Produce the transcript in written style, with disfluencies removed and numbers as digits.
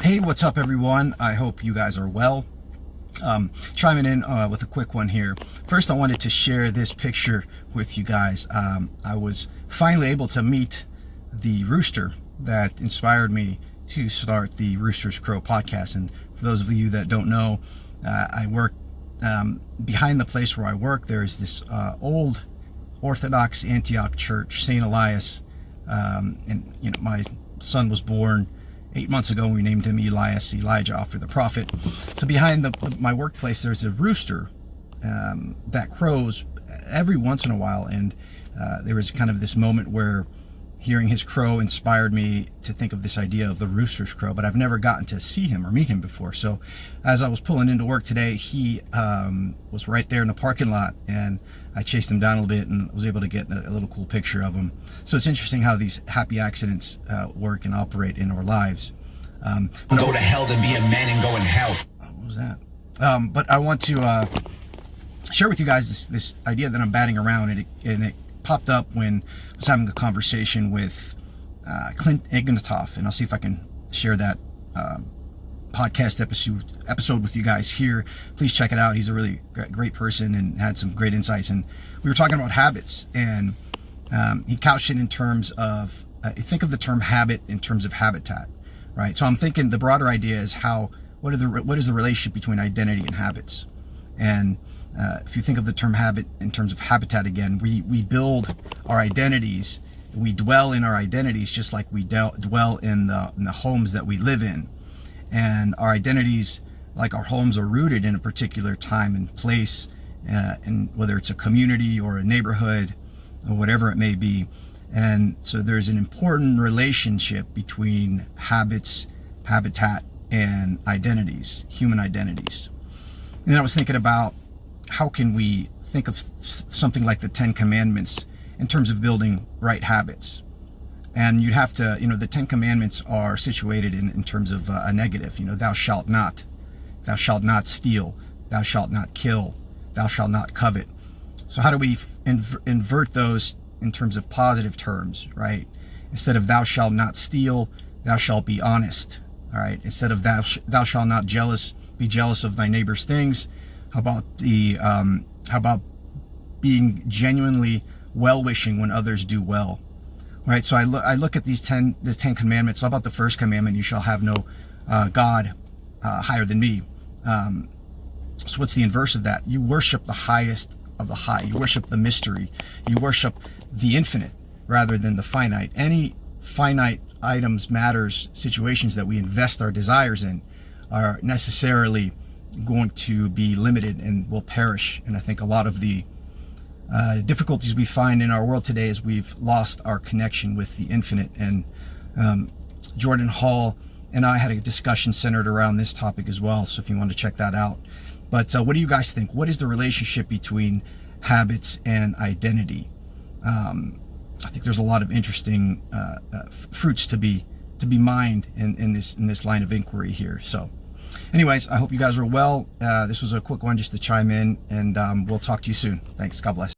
Hey, what's up, everyone? I hope you guys are well. Chiming in with a quick one here. First, I wanted to share this picture with you guys. I was finally able to meet the rooster that inspired me to start the Roosters Crow podcast. And for those of you that don't know, I work behind the place where I work. There's this old Orthodox Antioch church, St. Elias, and my son was born 8 months ago. We named him Elias, Elijah, after the prophet. So behind my workplace, there's a rooster that crows every once in a while. And there was kind of this moment where hearing his crow inspired me to think of this idea of the rooster's crow, but I've never gotten to see him or meet him before. So as I was pulling into work today, he was right there in the parking lot, and I chased him down a little bit and was able to get a little cool picture of him. So it's interesting how these happy accidents work and operate in our lives. Go to hell than be a man and go in hell. What was that? But I want to share with you guys this idea that I'm batting around, and it popped up when I was having a conversation with Clint Ignatoff, and I'll see if I can share that podcast episode with you guys here. Please check it out. He's a really great person and had some great insights. And we were talking about habits, and he couched it in terms of think of the term habit in terms of habitat, right? So I'm thinking the broader idea is what is the relationship between identity and habits? And if you think of the term habit in terms of habitat, again, we build our identities, we dwell in our identities just like we dwell in the homes that we live in. And our identities, like our homes, are rooted in a particular time and place, and whether it's a community or a neighborhood or whatever it may be. And so there's an important relationship between habits, habitat, and identities, human identities. And then I was thinking about how can we think of something like the 10 Commandments in terms of building right habits. And you'd have to, the 10 Commandments are situated in terms of a negative. Thou shalt not steal, thou shalt not kill, thou shalt not covet. So how do we invert those in terms of positive terms, right? Instead of thou shalt not steal, thou shalt be honest, all right? Instead of thou shalt not be jealous of thy neighbor's things, how about being genuinely well-wishing when others do well, right? So I look at the 10 Commandments. How about the first commandment? You shall have no God higher than me. So what's the inverse of that? You worship the highest of the high. You worship the mystery. You worship the infinite rather than the finite. Any finite items, matters, situations that we invest our desires in are necessarily going to be limited and will perish. And I think a lot of the difficulties we find in our world today is we've lost our connection with the infinite. And Jordan Hall and I had a discussion centered around this topic as well, so if you want to check that out. But what do you guys think? What is the relationship between habits and identity? I think there's a lot of interesting fruits to be mined in this line of inquiry here. So anyways, I hope you guys are well. This was a quick one just to chime in, and we'll talk to you soon. Thanks. God bless.